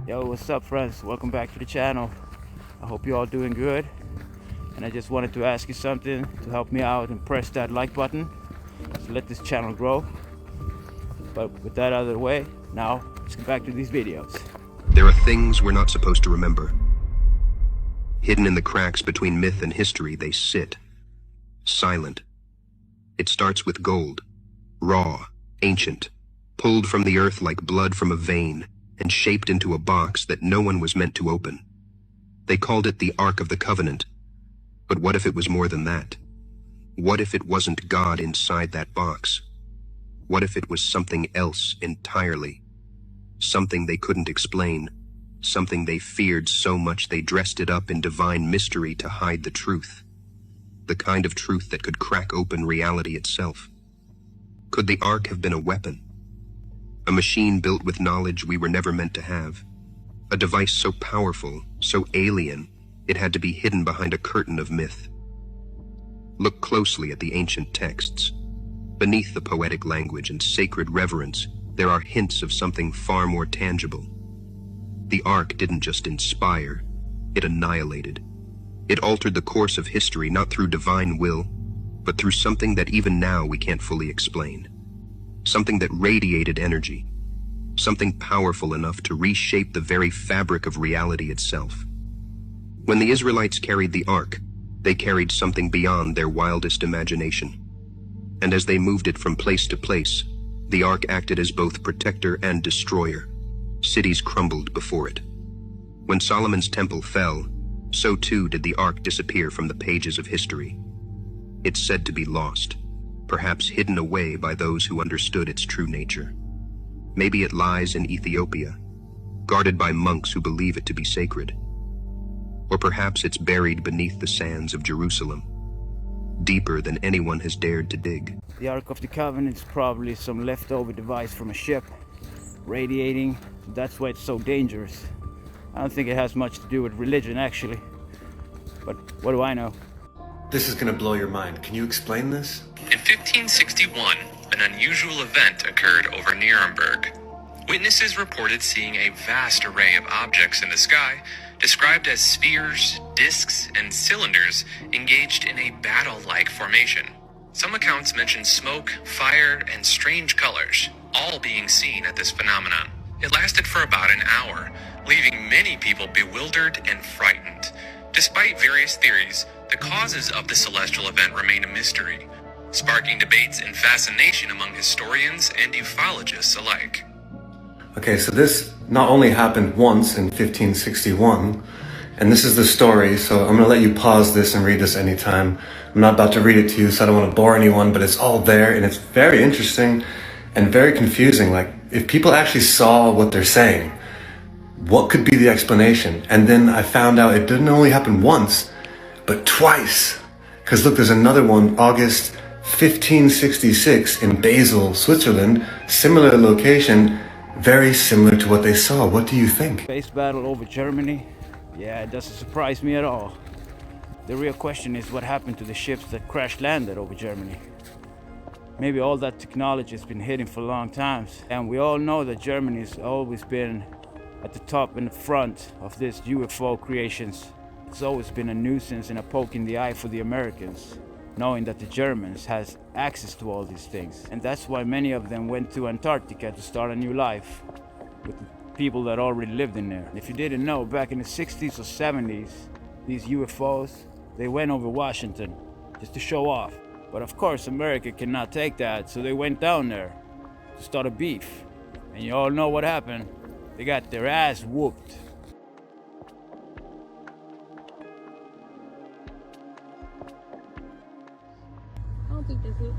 Yo, what's up friends? Welcome back to the channel. I hope you're all doing good. And I just wanted to ask you something to help me out and press that like button to let this channel grow. But with that out of the way, now let's get back to these videos. There are things we're not supposed to remember. Hidden in the cracks between myth and history, they sit, silent. It starts with gold, raw, ancient, pulled from the earth like blood from a vein, and shaped into a box that no one was meant to open. They called it the Ark of the Covenant. But what if it was more than that? What if it wasn't God inside that box? What if it was something else entirely? Something they couldn't explain, something they feared so much they dressed it up in divine mystery to hide the truth. The kind of truth that could crack open reality itself. Could the Ark have been a weapon? A machine built with knowledge we were never meant to have. A device so powerful, so alien, it had to be hidden behind a curtain of myth. Look closely at the ancient texts. Beneath the poetic language and sacred reverence, there are hints of something far more tangible. The Ark didn't just inspire, it annihilated. It altered the course of history not through divine will, but through something that even now we can't fully explain. Something that radiated energy. Something powerful enough to reshape the very fabric of reality itself. When the Israelites carried the Ark, they carried something beyond their wildest imagination. And as they moved it from place to place, the Ark acted as both protector and destroyer. Cities crumbled before it. When Solomon's temple fell, so too did the Ark disappear from the pages of history. It's said to be lost, perhaps hidden away by those who understood its true nature. Maybe it lies in Ethiopia, guarded by monks who believe it to be sacred. Or perhaps it's buried beneath the sands of Jerusalem, deeper than anyone has dared to dig. The Ark of the Covenant is probably some leftover device from a ship, radiating. That's why it's so dangerous. I don't think it has much to do with religion actually, but what do I know? This is gonna blow your mind. Can you explain this? In 1561, an unusual event occurred over Nuremberg. Witnesses reported seeing a vast array of objects in the sky, described as spheres, disks, and cylinders engaged in a battle-like formation. Some accounts mention smoke, fire, and strange colors, all being seen at this phenomenon. It lasted for about an hour, leaving many people bewildered and frightened. Despite various theories, the causes of the celestial event remain a mystery, sparking debates and fascination among historians and ufologists alike. Okay, so this not only happened once in 1561, and this is the story, so I'm gonna let you pause this and read this anytime. I'm not about to read it to you, so I don't want to bore anyone, but it's all there, and it's very interesting and very confusing. Like, if people actually saw what they're saying, what could be the explanation? And then I found out it didn't only happen once, but twice. Because look, there's another one, August 1566 in Basel, Switzerland, similar location, very similar to what they saw. What do you think? Space battle over Germany? Yeah, it doesn't surprise me at all. The real question is what happened to the ships that crash landed over Germany. Maybe all that technology has been hidden for long times, and we all know that Germany has always been at the top in the front of this UFO creations. It's always been a nuisance and a poke in the eye for the Americans, knowing that the Germans has access to all these things. And that's why many of them went to Antarctica to start a new life with the people that already lived in there. And if you didn't know, back in the 60s or 70s, these UFOs, they went over Washington just to show off. But of course, America cannot take that, so they went down there to start a beef. And you all know what happened. They got their ass whooped. I don't think that's it.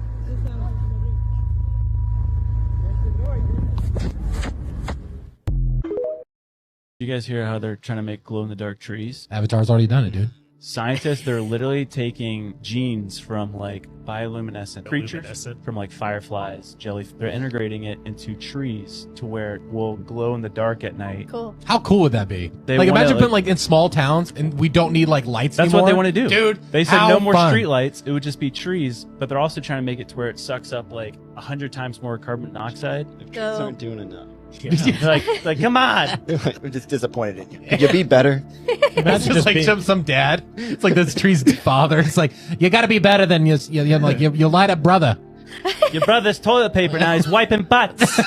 You guys hear how they're trying to make glow-in-the-dark trees? Avatar's already done it, dude. Scientists, they're literally taking genes from like bioluminescent creatures, from like fireflies, jellyfish. They're integrating it into trees to where it will glow in the dark at night. Cool. How cool would that be? They Like, wanna, imagine putting like in small towns and we don't need like lights That's anymore. what they want to do. Dude, They said how no more fun. street lights. It would just be trees, but they're also trying to make it to where it sucks up like 100 times more carbon monoxide. So, aren't doing enough. like, come on. We're just disappointed in you. Could you be better? Imagine just like some dad. It's like this tree's father. It's like, you got to be better than your light up brother. Your brother's toilet paper now. He's wiping butts.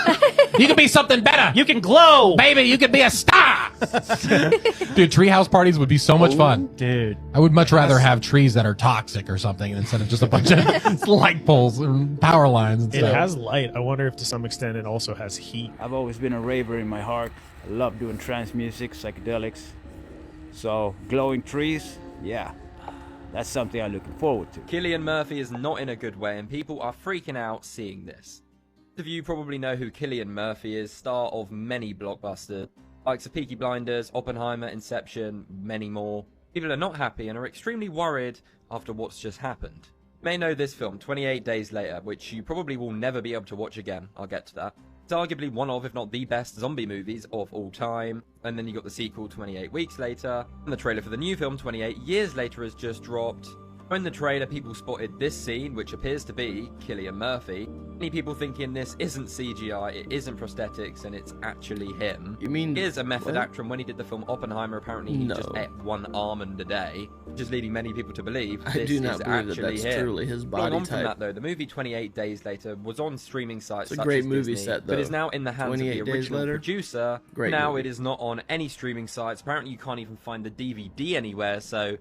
You can be something better. You can glow. Baby, you can be a star. Dude, treehouse parties would be so much fun. Dude. I would much rather have trees that are toxic or something instead of just a bunch of light poles and power lines and It stuff. has light. I wonder if to some extent it also has heat. I've always been a raver in my heart. I love doing trance music, psychedelics. So glowing trees, yeah, that's something I'm looking forward to. Cillian Murphy is not in a good way, and people are freaking out seeing this. Most of you probably know who Cillian Murphy is, star of many blockbusters, like Peaky Blinders, Oppenheimer, Inception, many more. People are not happy and are extremely worried after what's just happened. You may know this film, 28 Days Later, which you probably will never be able to watch again. I'll get to that. It's arguably one of, if not the best, zombie movies of all time. And then you got the sequel, 28 Weeks Later. And the trailer for the new film, 28 Years Later, has just dropped. In the trailer, people spotted this scene, which appears to be Cillian Murphy. Many people thinking this isn't CGI, it isn't prosthetics, and it's actually him. You mean... He is a method actor, and when he did the film Oppenheimer, apparently he just ate one almond a day, just leading many people to believe this do not is believe that actually that's him. truly his body Following on type. from that, though, the movie 28 Days Later was on streaming sites It's a such great as movie Disney, set, but though. is now in the hands of the 28 Days original Later? producer. Great Now movie. it is not on any streaming sites. Apparently you can't even find the DVD anywhere, so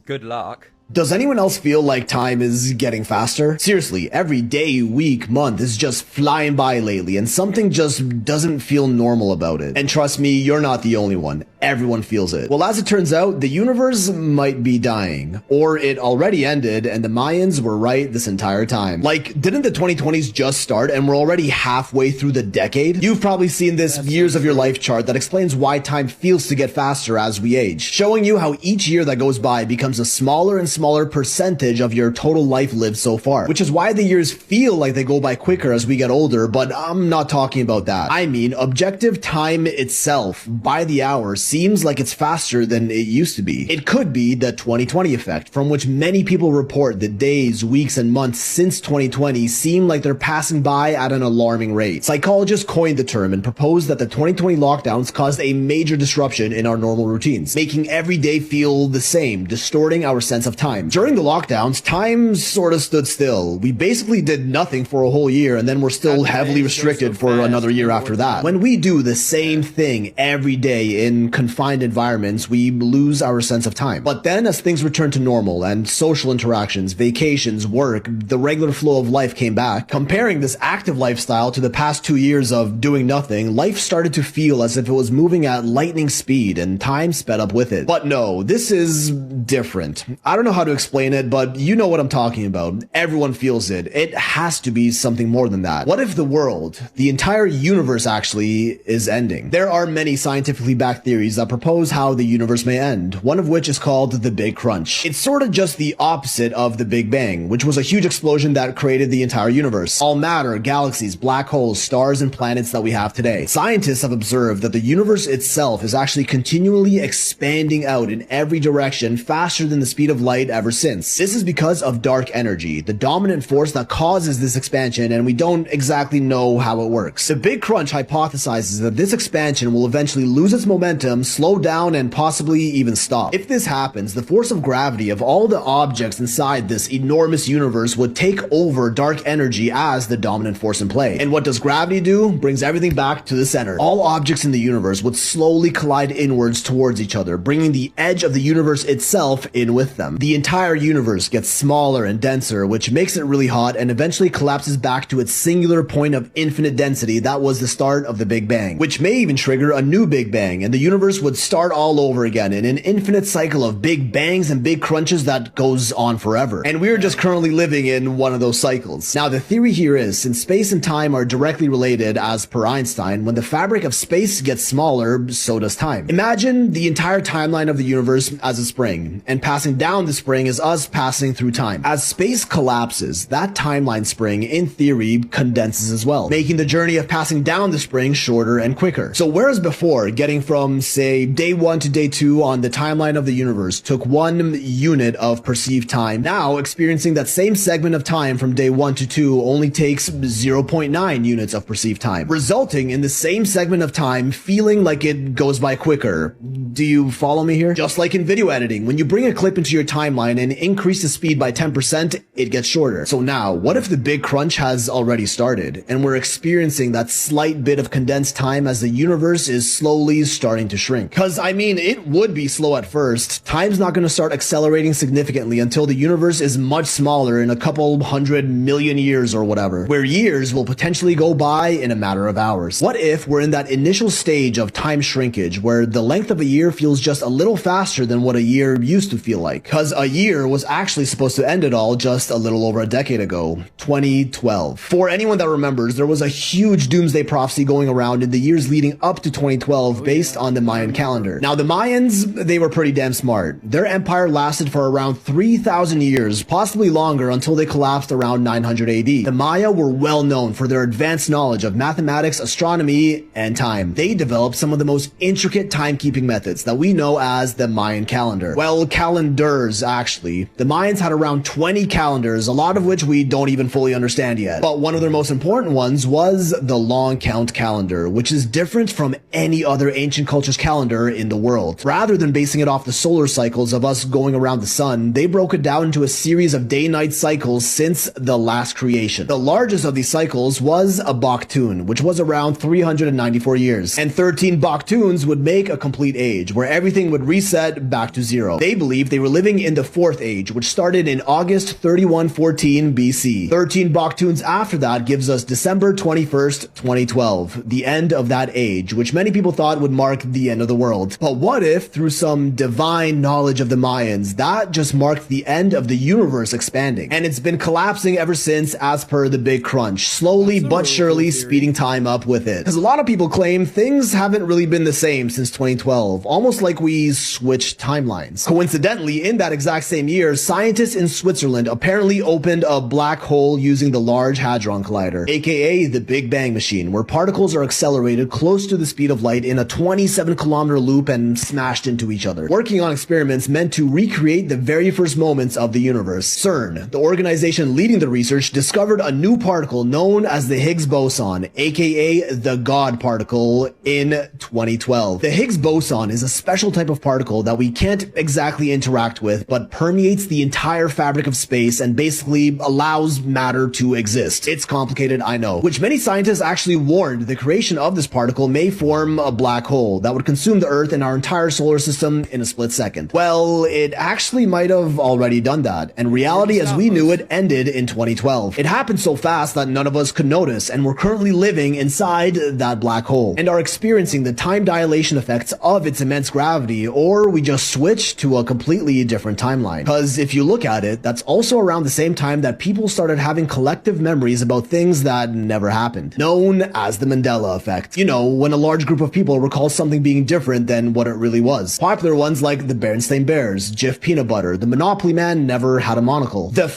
good luck. Does anyone else feel like time is getting faster? Seriously, every day, week, month is just flying by lately, and something just doesn't feel normal about it. And trust me, you're not the only one. Everyone feels it. Well, as it turns out, the universe might be dying. Or it already ended, and the Mayans were right this entire time. Like, didn't the 2020s just start, and we're already halfway through the decade? You've probably seen this years of your life chart that explains why time feels to get faster as we age, showing you how each year that goes by becomes a smaller and smaller percentage of your total life lived so far, which is why the years feel like they go by quicker as we get older, but I'm not talking about that. I mean, objective time itself, by the hour, seems like it's faster than it used to be. It could be the 2020 effect, from which many people report that days, weeks, and months since 2020 seem like they're passing by at an alarming rate. Psychologists coined the term and proposed that the 2020 lockdowns caused a major disruption in our normal routines, making every day feel the same, distorting our sense of time. During the lockdowns, time sort of stood still. We basically did nothing for a whole year, and then we're still heavily restricted for another year after that. When we do the same thing every day in confined environments, we lose our sense of time. But then, as things returned to normal and social interactions, vacations, work, the regular flow of life came back, comparing this active lifestyle to the past 2 years of doing nothing, life started to feel as if it was moving at lightning speed, and time sped up with it. But no, this is different. I don't know how to explain it, but you know what I'm talking about. Everyone feels it. It has to be something more than that. What if the world, the entire universe actually, is ending? There are many scientifically backed theories that propose how the universe may end, one of which is called the Big Crunch. It's sort of just the opposite of the Big Bang, which was a huge explosion that created the entire universe. All matter, galaxies, black holes, stars, and planets that we have today. Scientists have observed that the universe itself is actually continually expanding out in every direction faster than the speed of light ever since. This is because of dark energy, the dominant force that causes this expansion, and we don't exactly know how it works. The Big Crunch hypothesizes that this expansion will eventually lose its momentum, slow down, and possibly even stop. If this happens, the force of gravity of all the objects inside this enormous universe would take over dark energy as the dominant force in play. And what does gravity do? Brings everything back to the center. All objects in the universe would slowly collide inwards towards each other, bringing the edge of the universe itself in with them. The entire universe gets smaller and denser, which makes it really hot and eventually collapses back to its singular point of infinite density that was the start of the Big Bang, which may even trigger a new Big Bang, and the universe would start all over again in an infinite cycle of big bangs and big crunches that goes on forever. And we're just currently living in one of those cycles. Now, the theory here is, since space and time are directly related, as per Einstein, when the fabric of space gets smaller, so does time. Imagine the entire timeline of the universe as a spring, and passing down this spring is us passing through time. As space collapses, that timeline spring, in theory, condenses as well, making the journey of passing down the spring shorter and quicker. So whereas before, getting from, say, day 1 to day 2 on the timeline of the universe took 1 unit of perceived time, now experiencing that same segment of time from day 1 to 2 only takes 0.9 units of perceived time, resulting in the same segment of time feeling like it goes by quicker. Do you follow me here? Just like in video editing, when you bring a clip into your timeline and increase the speed by 10%, it gets shorter. So now, what if the big crunch has already started, and we're experiencing that slight bit of condensed time as the universe is slowly starting to shrink? Cause I mean, it would be slow at first. Time's not gonna start accelerating significantly until the universe is much smaller in a couple 100 million years or whatever, where years will potentially go by in a matter of hours. What if we're in that initial stage of time shrinkage where the length of a year feels just a little faster than what a year used to feel like? Cause a year was actually supposed to end it all just a little over a decade ago, 2012. For anyone that remembers, there was a huge doomsday prophecy going around in the years leading up to 2012 based on the Mayan calendar. Now the Mayans, they were pretty damn smart. Their empire lasted for around 3,000 years, possibly longer, until they collapsed around 900 AD. The Maya were well known for their advanced knowledge of mathematics, astronomy, and time. They developed some of the most intricate timekeeping methods that we know as the Mayan calendar. Well, calendars, actually. The Mayans had around 20 calendars, a lot of which we don't even fully understand yet. But one of their most important ones was the long count calendar, which is different from any other ancient culture's calendar in the world. Rather than basing it off the solar cycles of us going around the sun, they broke it down into a series of day-night cycles since the last creation. The largest of these cycles was a Toon, which was around 394 years. And 13 Toons would make a complete age, where everything would reset back to zero. They believed they were living in the fourth age, which started in August 3114 BC. 13 Toons after that gives us December 21st, 2012, the end of that age, which many people thought would mark the end of the world. But what if, through some divine knowledge of the Mayans, that just marked the end of the universe expanding? And it's been collapsing ever since, as per the Big Crunch, slowly but surely speeding time up with it. Because a lot of people claim things haven't really been the same since 2012, almost like we switched timelines. Coincidentally, in that exact same year, scientists in Switzerland apparently opened a black hole using the Large Hadron Collider, aka the Big Bang Machine, where particles are accelerated close to the speed of light in a 27-kilometer loop and smashed into each other, working on experiments meant to recreate the very first moments of the universe. CERN, the organization leading the research, discovered a new particle known as the Higgs boson, aka the God particle, in 2012. The Higgs boson is a special type of particle that we can't exactly interact with, but permeates the entire fabric of space and basically allows matter to exist. It's complicated, I know, which many scientists actually warned the creation of this particle may form a black hole that would consume the Earth and our entire solar system in a split second. Well, it actually might have already done that, and reality as we knew it ended in 2012. It happened so fast that none of us could notice, and we're currently living inside that black hole and are experiencing the time dilation effects of its immense gravity, or we just switched to a completely different timeline. Because if you look at it, that's also around the same time that people started having collective memories about things that never happened, known as the Mandela effect. You know, when a large group of people recall something being different than what it really was. Popular ones like the Berenstain Bears, Jif Peanut Butter, the Monopoly Man never had a monocle, the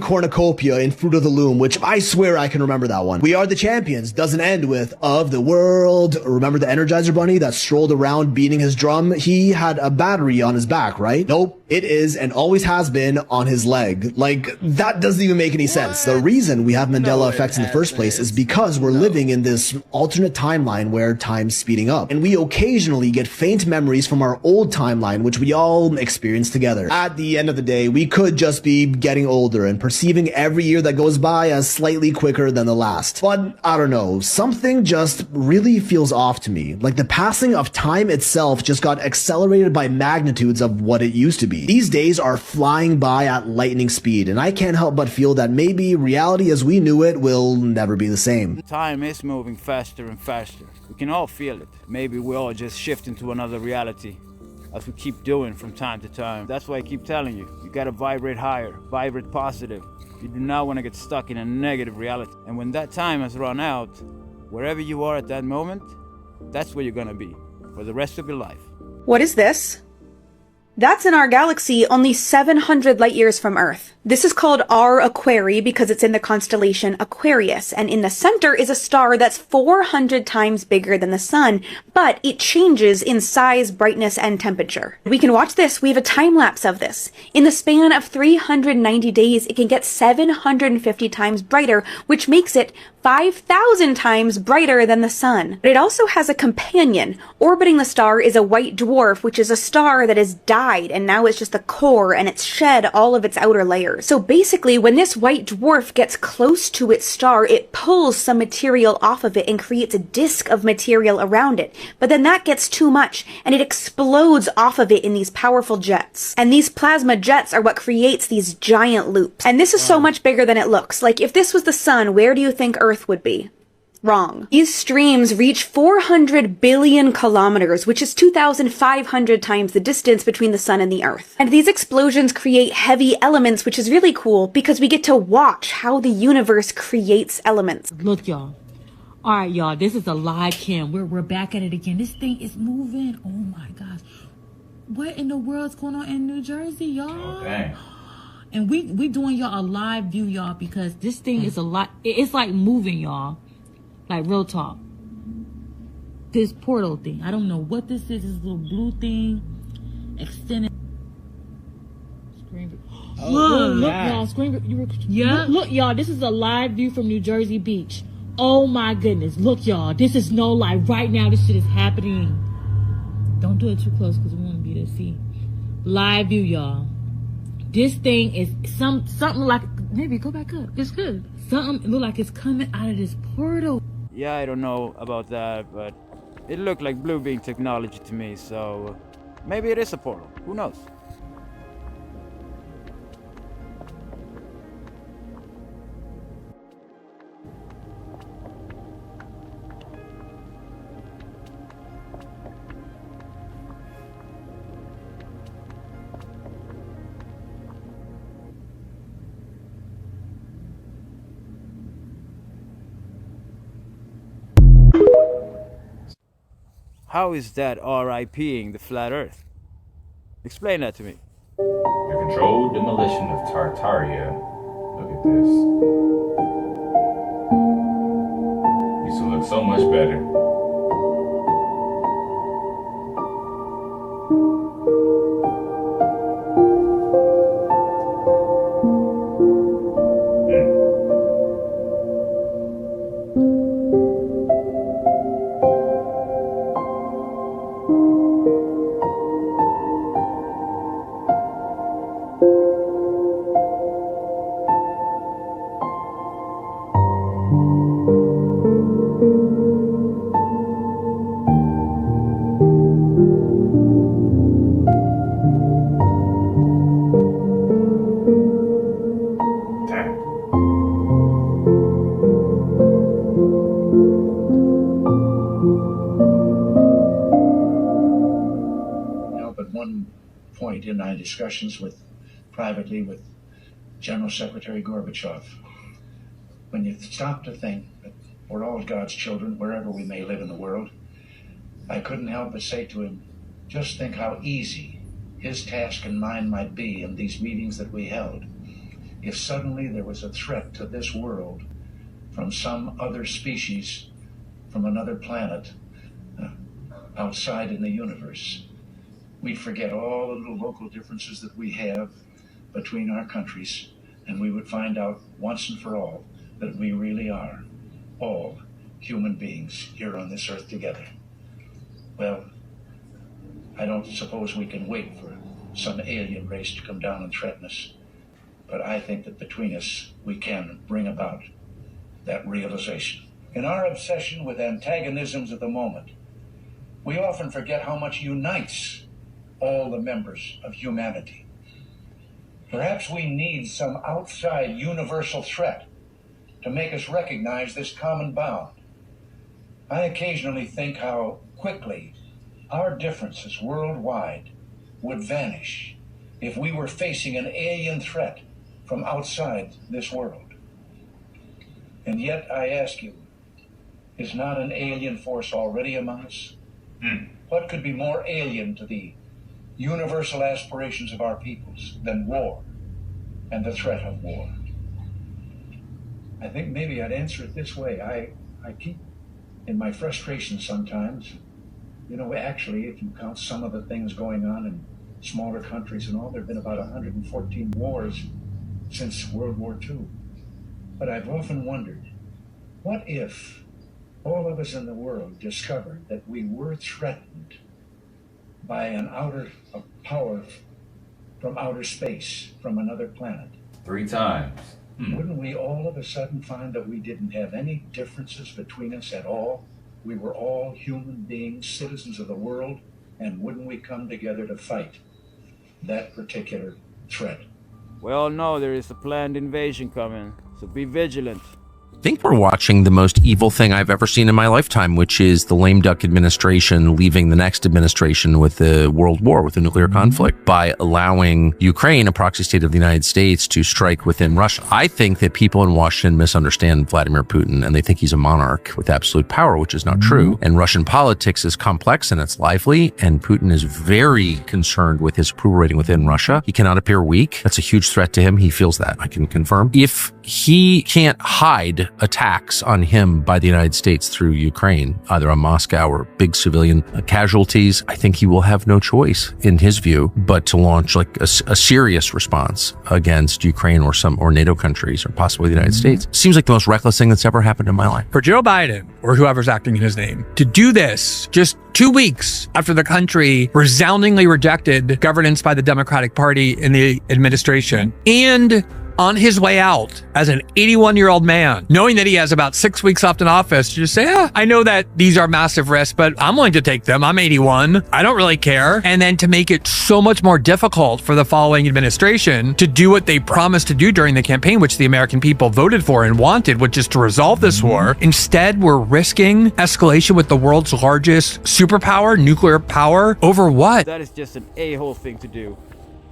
cornucopia in Fruit of the Loom, which I swear I can remember that one. We Are the Champions doesn't end with of the world. Remember the Energizer Bunny that strolled around beating his drum? He had a battery on his back, right? Nope. It is and always has been on his leg. Like, that doesn't even make any sense. The reason we have Mandela effects in the first place is because we're living in this alternate timeline where time's speeding up. And we occasionally get faint memories from our old timeline, which we all experience together. At the end of the day, we could just be getting older and perceiving every year that goes by as slightly quicker than the last. But I don't know, something just really feels off to me. Like the passing of time itself just got accelerated by magnitudes of what it used to be. These days are flying by at lightning speed, and I can't help but feel that maybe reality as we knew it will never be the same. Time is moving faster and faster. We can all feel it. Maybe we all just shift into another reality, as we keep doing from time to time. That's why I keep telling you, you gotta vibrate higher, vibrate positive. You do not want to get stuck in a negative reality. And when that time has run out, wherever you are at that moment, that's where you're gonna be for the rest of your life. What is this? That's in our galaxy, only 700 light years from Earth. This is called R Aquarii because it's in the constellation Aquarius, and in the center is a star that's 400 times bigger than the sun, but it changes in size, brightness, and temperature. We can watch this. We have a time lapse of this. In the span of 390 days, it can get 750 times brighter, which makes it 5,000 times brighter than the sun. But it also has a companion. Orbiting the star is a white dwarf, which is a star that has died, and now it's just the core, and it's shed all of its outer layers. So basically, when this white dwarf gets close to its star, it pulls some material off of it and creates a disk of material around it. But then that gets too much, and it explodes off of it in these powerful jets. And these plasma jets are what creates these giant loops. And this is so much bigger than it looks. Like, if this was the sun, where do you think Earth would be? Wrong. These streams reach 400 billion kilometers, which is 2,500 times the distance between the sun and the Earth. And these explosions create heavy elements, which is really cool because we get to watch how the universe creates elements. Look, y'all. All right, y'all, this is a live cam. We're back at it again. This thing is moving. Oh my gosh. What in the world's going on in New Jersey, y'all? Oh, dang. And we doing y'all a live view, y'all, because this thing is a lot. It's like moving, y'all. Like, real talk. This portal thing. I don't know what this is. This little blue thing. Extended. Screen. Look, y'all. Screen. Yeah. Look, y'all. This is a live view from New Jersey Beach. Oh, my goodness. Look, y'all. This is no lie. Right now, this shit is happening. Don't do it too close because we want to be able to see. Live view, y'all. This thing is something like... Maybe go back up. It's good. Something look like it's coming out of this portal. Yeah, I don't know about that, but it looked like blue beam technology to me, so maybe it is a portal. Who knows? How is that RIPing the flat Earth? Explain that to me. The controlled demolition of Tartaria. Look at this. Used to look so much better. In my discussions privately with General Secretary Gorbachev, when you stop to think that we're all God's children wherever we may live in the world, I couldn't help but say to him, just think how easy his task and mine might be in these meetings that we held if suddenly there was a threat to this world from some other species from another planet outside in the universe. We'd forget all the little local differences that we have between our countries, and we would find out once and for all that we really are all human beings here on this earth together. Well, I don't suppose we can wait for some alien race to come down and threaten us, but I think that between us we can bring about that realization. In our obsession with antagonisms of the moment, we often forget how much unites all the members of humanity. Perhaps we need some outside universal threat to make us recognize this common bond. I occasionally think how quickly our differences worldwide would vanish if we were facing an alien threat from outside this world. And yet I ask you, is not an alien force already among us? What could be more alien to the universal aspirations of our peoples than war and the threat of war? I think maybe I'd answer it this way. I keep, in my frustration sometimes, you know, actually, if you count some of the things going on in smaller countries and all, there have been about 114 wars since World War II. But I've often wondered, what if all of us in the world discovered that we were threatened by a power from outer space, from another planet? 3 times. Wouldn't we all of a sudden find that we didn't have any differences between us at all? We were all human beings, citizens of the world, and wouldn't we come together to fight that particular threat? We all know there is a planned invasion coming, so be vigilant. I think we're watching the most evil thing I've ever seen in my lifetime, which is the lame duck administration leaving the next administration with the world war, with a nuclear conflict, by allowing Ukraine, a proxy state of the United States, to strike within Russia. I think that people in Washington misunderstand Vladimir Putin, and they think he's a monarch with absolute power, which is not true. And Russian politics is complex and it's lively, and Putin is very concerned with his approval rating within Russia. He cannot appear weak. That's a huge threat to him. He feels that, I can confirm. If he can't hide attacks on him by the United States through Ukraine, either on Moscow or big civilian casualties, I think he will have no choice, in his view, but to launch like a serious response against Ukraine or NATO countries, or possibly the United States. Seems like the most reckless thing that's ever happened in my life. For Joe Biden, or whoever's acting in his name, to do this just 2 weeks after the country resoundingly rejected governance by the Democratic Party in the administration, and on his way out as an 81-year-old man, knowing that he has about 6 weeks left in office, to just say, I know that these are massive risks, but I'm willing to take them. I'm 81. I don't really care. And then to make it so much more difficult for the following administration to do what they promised to do during the campaign, which the American people voted for and wanted, which is to resolve this war. Instead, we're risking escalation with the world's largest superpower, nuclear power, over what? That is just an a-hole thing to do.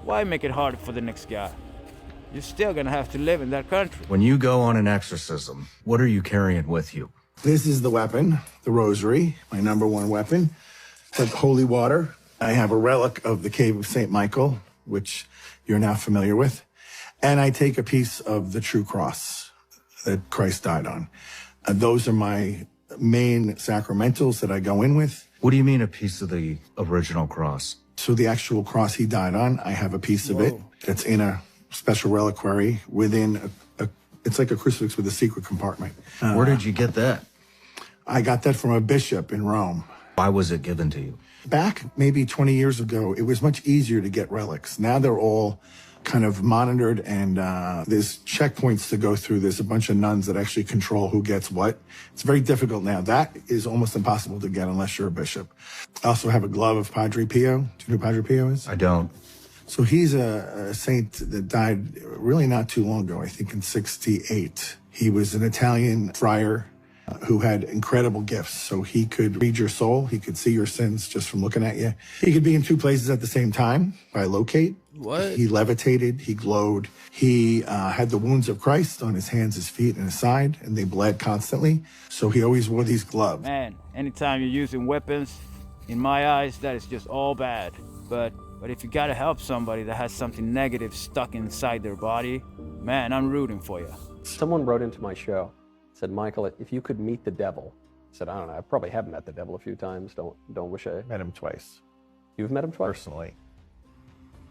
Why make it harder for the next guy? You're still gonna have to live in that country. When you go on an exorcism, what are you carrying with you? This is the weapon, the rosary, my number one weapon. It's like holy water. I have a relic of the Cave of St. Michael, which you're now familiar with. And I take a piece of the true cross that Christ died on. Those are my main sacramentals that I go in with. What do you mean a piece of the original cross? So the actual cross he died on, I have a piece of it that's in a special reliquary within it's like a crucifix with a secret compartment. Where did you get that? I got that from a bishop in Rome. Why was it given to you? Back maybe 20 years ago, it was much easier to get relics. Now they're all kind of monitored, and there's checkpoints to go through. There's a bunch of nuns that actually control who gets what. It's very difficult now. That is almost impossible to get unless you're a bishop. I also have a glove of Padre Pio. Do you know who Padre Pio is? I don't. So he's a saint that died really not too long ago, I think in 68. He was an Italian friar who had incredible gifts. So he could read your soul. He could see your sins just from looking at you. He could be in 2 places at the same time by locate. What? He levitated. He glowed. He had the wounds of Christ on his hands, his feet, and his side, and they bled constantly. So he always wore these gloves. Man, anytime you're using weapons, in my eyes, that is just all bad. But if you gotta help somebody that has something negative stuck inside their body, man, I'm rooting for you. Someone wrote into my show, said, Michael, if you could meet the devil. I said, I don't know, I probably have met the devil a few times. Don't wish I met him twice. You've met him twice? Personally.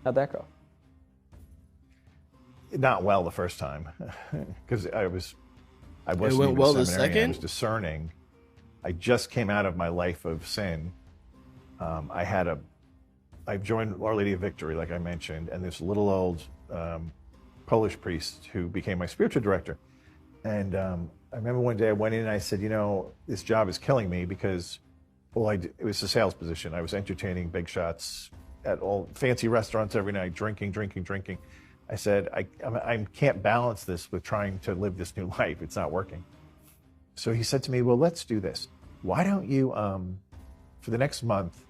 How'd that go? Not well the first time, because I wasn't went even well a the seminarian. I second? was discerning. I just came out of my life of sin. I joined Our Lady of Victory, like I mentioned, and this little old Polish priest who became my spiritual director. And I remember one day I went in and I said, you know, this job is killing me because, it was a sales position. I was entertaining big shots at all fancy restaurants every night, drinking. I said, I can't balance this with trying to live this new life. It's not working. So he said to me, well, let's do this. Why don't you, for the next month,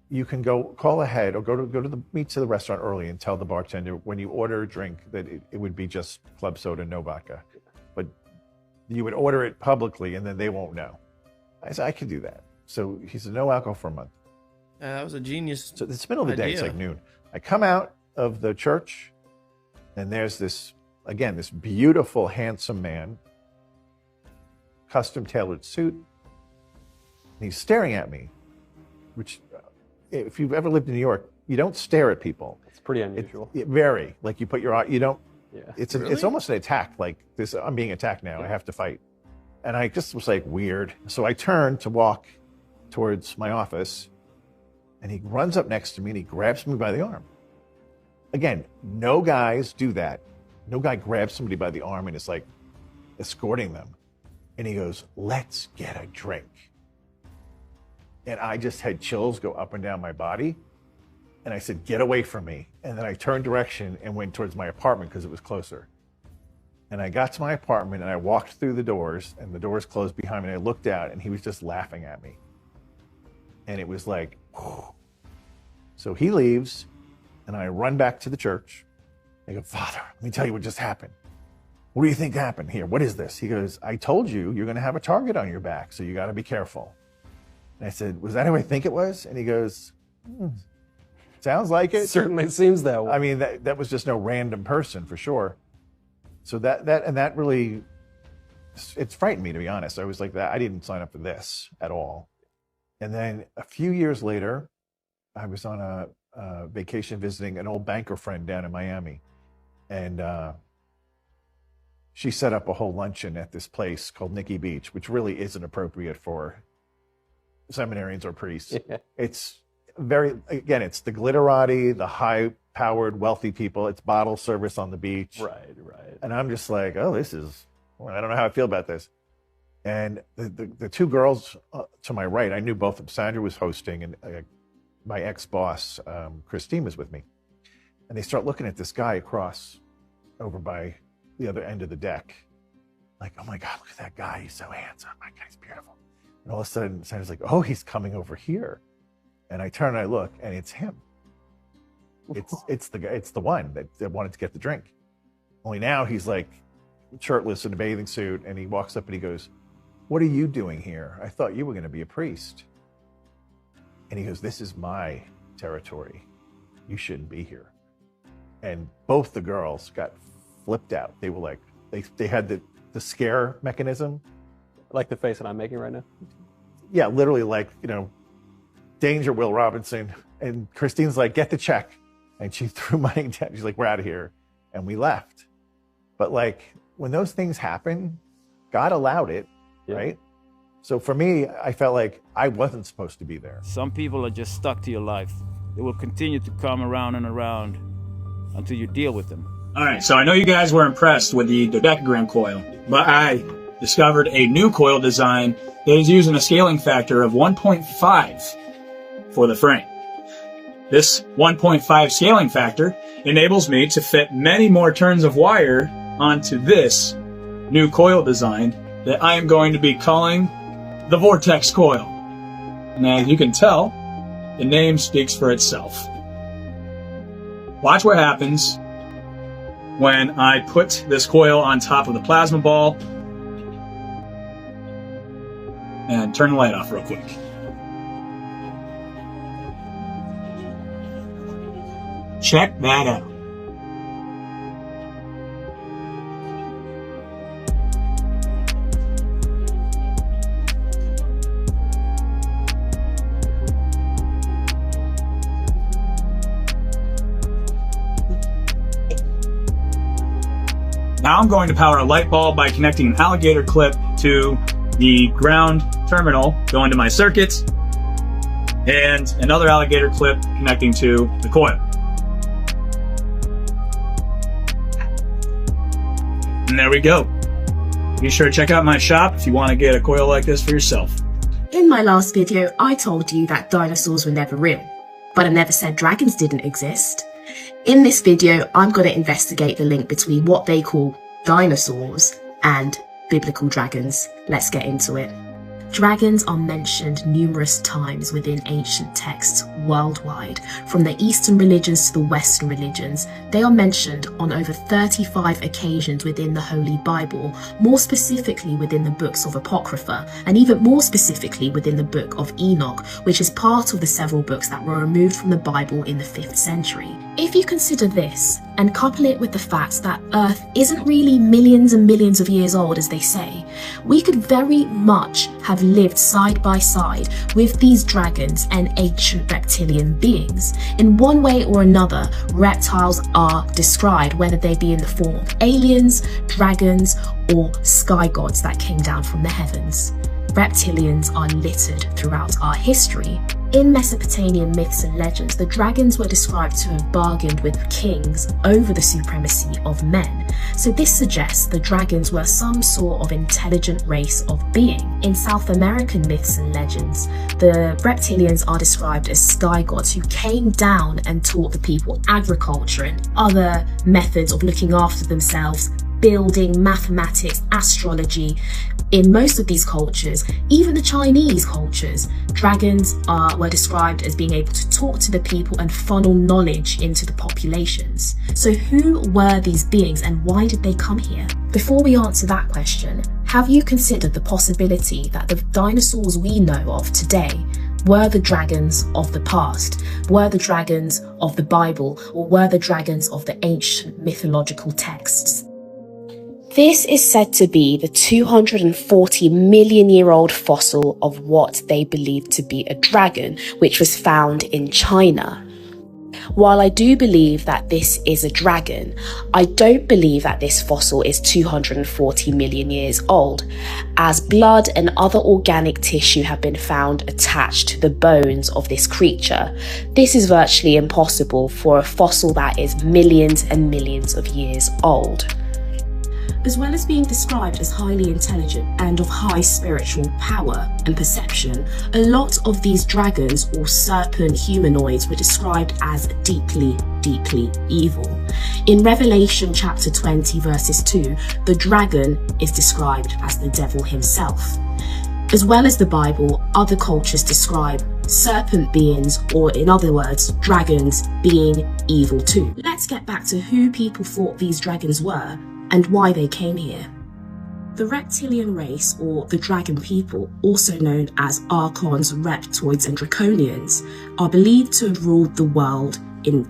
you can go call ahead or go to meet to the restaurant early and tell the bartender when you order a drink that it would be just club soda, no vodka. But you would order it publicly and then they won't know. I said, I can do that. So he said, no alcohol for a month. That was a genius. So it's the middle of the day. It's idea. like noon. I come out of the church, and there's this beautiful, handsome man, custom tailored suit. And he's staring at me, which, if you've ever lived in New York, you don't stare at people. It's pretty unusual. Very. Like you put your eye, you don't. Yeah. It's Really? almost an attack. Like this, I'm being attacked now. I have to fight. And I just was like, weird. So I turned to walk towards my office, and he runs up next to me and he grabs me by the arm. Again, no guys do that. No guy grabs somebody by the arm and is like escorting them. And he goes, "Let's get a drink." And I just had chills go up and down my body. And I said, "Get away from me." And then I turned direction and went towards my apartment because it was closer. And I got to my apartment and I walked through the doors, and the doors closed behind me, and I looked out and he was just laughing at me. And it was like, whew. So he leaves and I run back to the church. I go, "Father, let me tell you what just happened." "What do you think happened here? What is this?" He goes, "I told you you're going to have a target on your back, so you got to be careful." And I said, "Was that who I think it was?" And he goes, "Sounds like it." Certainly seems that way. I mean, that was just no random person for sure. So that really, it's frightened me, to be honest. I was like, that I didn't sign up for this at all. And then a few years later, I was on a vacation visiting an old banker friend down in Miami. And she set up a whole luncheon at this place called Nikki Beach, which really isn't appropriate for seminarians or priests. Yeah. It's it's the glitterati, the high-powered, wealthy people. It's bottle service on the beach. Right. And I'm just like, oh, I don't know how I feel about this. And the two girls to my right, I knew both of them. Sandra was hosting, and my ex-boss, Christine, was with me. And they start looking at this guy across over by the other end of the deck. Like, "Oh my God, look at that guy. He's so handsome. My guy's beautiful." And all of a sudden, Sandra's like, "Oh, he's coming over here." And I turn and I look, and it's him. It's the guy. It's the one that wanted to get the drink. Only now he's like shirtless in a bathing suit, and he walks up and he goes, "What are you doing here? I thought you were going to be a priest." And he goes, "This is my territory. You shouldn't be here." And both the girls got flipped out. They were like, they had the scare mechanism. Like the face that I'm making right now? Yeah, literally like, danger, Will Robinson. And Christine's like, "Get the check." And she threw money down. She's like, "We're out of here." And we left. But like, when those things happen, God allowed it, right? So for me, I felt like I wasn't supposed to be there. Some people are just stuck to your life. They will continue to come around and around until you deal with them. All right, so I know you guys were impressed with the dodecagram coil, but I discovered a new coil design that is using a scaling factor of 1.5 for the frame. This 1.5 scaling factor enables me to fit many more turns of wire onto this new coil design that I am going to be calling the Vortex Coil. And as you can tell, the name speaks for itself. Watch what happens when I put this coil on top of the plasma ball. And turn the light off real quick. Check that out. Now I'm going to power a light bulb by connecting an alligator clip to the ground terminal going to my circuit, and another alligator clip connecting to the coil. And there we go. Be sure to check out my shop if you want to get a coil like this for yourself. In my last video, I told you that dinosaurs were never real, but I never said dragons didn't exist. In this video, I'm going to investigate the link between what they call dinosaurs and biblical dragons. Let's get into it. Dragons are mentioned numerous times within ancient texts worldwide. From the Eastern religions to the Western religions, they are mentioned on over 35 occasions within the Holy Bible, more specifically within the books of Apocrypha, and even more specifically within the book of Enoch, which is part of the several books that were removed from the Bible in the 5th century. If you consider this, and couple it with the fact that Earth isn't really millions and millions of years old as they say, we could very much have lived side by side with these dragons and ancient reptilian beings. In one way or another, reptiles are described, whether they be in the form of aliens, dragons, or sky gods that came down from the heavens. Reptilians are littered throughout our history. In Mesopotamian myths and legends, the dragons were described to have bargained with kings over the supremacy of men. So this suggests the dragons were some sort of intelligent race of being. In South American myths and legends, the reptilians are described as sky gods who came down and taught the people agriculture and other methods of looking after themselves, building, mathematics, astrology. In most of these cultures, even the Chinese cultures, dragons were described as being able to talk to the people and funnel knowledge into the populations. So who were these beings and why did they come here? Before we answer that question, have you considered the possibility that the dinosaurs we know of today were the dragons of the past, were the dragons of the Bible, or were the dragons of the ancient mythological texts? This is said to be the 240 million year old fossil of what they believe to be a dragon, which was found in China. While I do believe that this is a dragon, I don't believe that this fossil is 240 million years old, as blood and other organic tissue have been found attached to the bones of this creature. This is virtually impossible for a fossil that is millions and millions of years old. As well as being described as highly intelligent and of high spiritual power and perception, a lot of these dragons or serpent humanoids were described as deeply, deeply evil. In Revelation chapter 20 verses 2, the dragon is described as the devil himself. As well as the Bible, other cultures describe serpent beings, or in other words, dragons, being evil too. Let's get back to who people thought these dragons were and why they came here. The reptilian race, or the dragon people, also known as Archons, Reptoids and Draconians, are believed to have ruled the world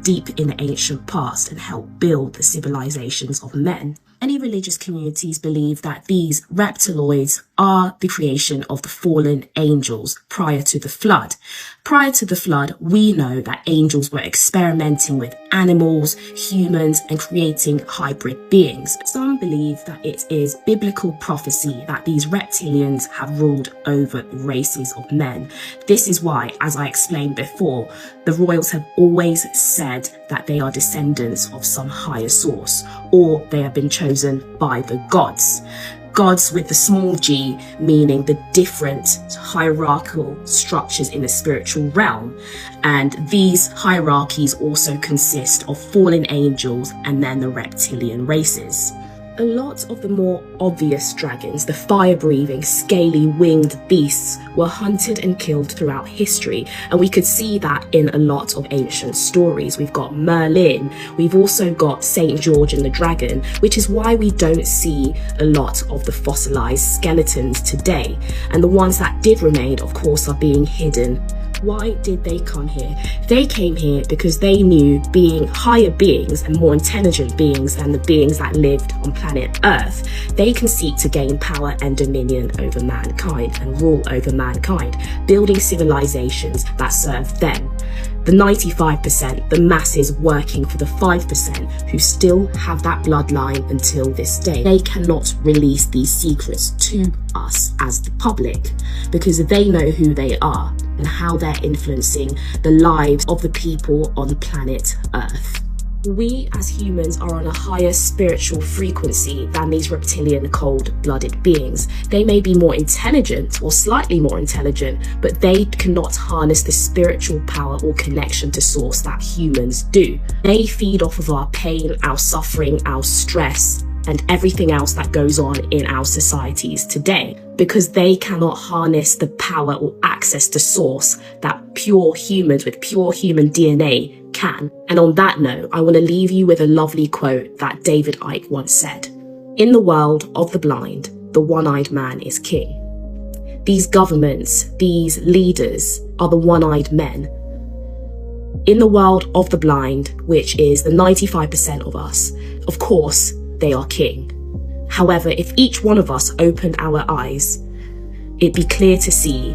deep in the ancient past and helped build the civilizations of men. Many religious communities believe that these reptiloids are the creation of the fallen angels prior to the flood. Prior to the flood, we know that angels were experimenting with animals, humans, and creating hybrid beings. Some believe that it is biblical prophecy that these reptilians have ruled over the races of men. This is why, as I explained before, the royals have always said that they are descendants of some higher source, or they have been chosen by the gods. Gods with the small g, meaning the different hierarchical structures in the spiritual realm. And these hierarchies also consist of fallen angels and then the reptilian races. A lot of the more obvious dragons, the fire-breathing, scaly, winged beasts, were hunted and killed throughout history, and we could see that in a lot of ancient stories. We've got Merlin, we've also got St. George and the Dragon, which is why we don't see a lot of the fossilized skeletons today, and the ones that did remain, of course, are being hidden. Why did they come here? They came here because they knew, being higher beings and more intelligent beings than the beings that lived on planet Earth, they can seek to gain power and dominion over mankind and rule over mankind, building civilizations that serve them. The 95%, the masses working for the 5% who still have that bloodline until this day. They cannot release these secrets to us as the public because they know who they are and how they're influencing the lives of the people on planet Earth. We as humans are on a higher spiritual frequency than these reptilian cold-blooded beings. They may be more intelligent or slightly more intelligent, but they cannot harness the spiritual power or connection to source that humans do. They feed off of our pain, our suffering, our stress, and everything else that goes on in our societies today. because they cannot harness the power or access to source that pure humans with pure human DNA can. And on that note, I want to leave you with a lovely quote that David Icke once said. In the world of the blind, the one-eyed man is king. These governments, these leaders are the one-eyed men. In the world of the blind, which is the 95% of us, of course, they are king. However, if each one of us opened our eyes, it'd be clear to see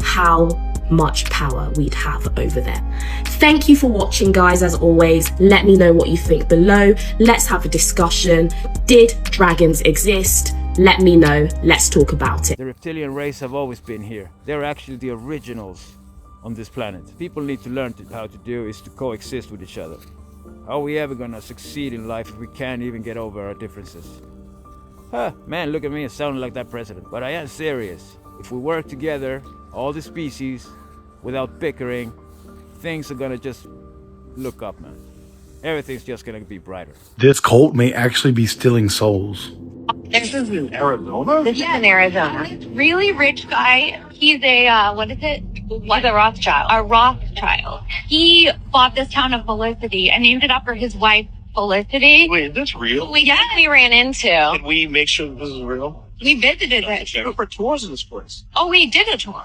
how much power we'd have over them. Thank you for watching, guys. As always, let me know what you think below. Let's have a discussion. Did dragons exist? Let me know. Let's talk about it. The reptilian race have always been here. They're actually the originals on this planet. People need to learn how to do is to coexist with each other. How are we ever gonna succeed in life if we can't even get over our differences? Man, look at me, sounding like that president. But I am serious. If we work together, all the species, without bickering, things are gonna just look up, man. Everything's just gonna be brighter. This cult may actually be stealing souls. This is in Arizona? This is in Arizona. Really rich guy. He's a, what is it? He's a Rothschild. A Rothschild. He bought this town of Felicity and named it after his wife, Felicity. Wait, is this real? We ran into. Can we make sure this is real? We visited it. Go for tours in this place. Oh, we did a tour.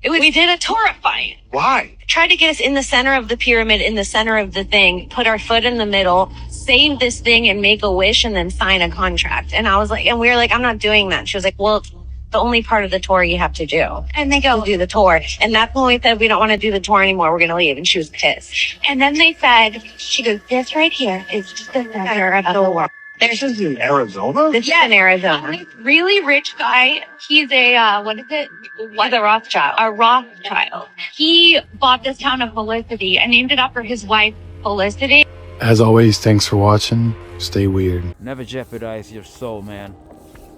We did a tour fight. Why? Tried to get us in the center of the pyramid, in the center of the thing, put our foot in the middle, save this thing and make a wish and then sign a contract. And I was like, and we were like, I'm not doing that. She was like, well, it's the only part of the tour you have to do. And they go, do the tour. And that's when we said, we don't want to do the tour anymore. We're going to leave. And she was pissed. And then they said, she goes, this right here is the center of the world. This is in Arizona? This is in Arizona. Really rich guy. He's a, what is it? He's a Rothschild. A Rothschild. He bought this town of Felicity and named it after his wife, Felicity. As always, thanks for watching. Stay weird. Never jeopardize your soul, man.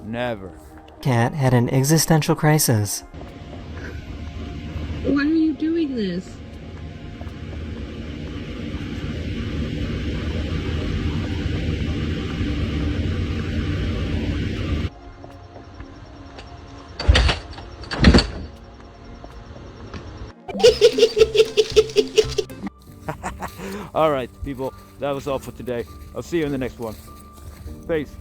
Never. Cat had an existential crisis. Why are you doing this? Alright, people, that was all for today. I'll see you in the next one. Peace.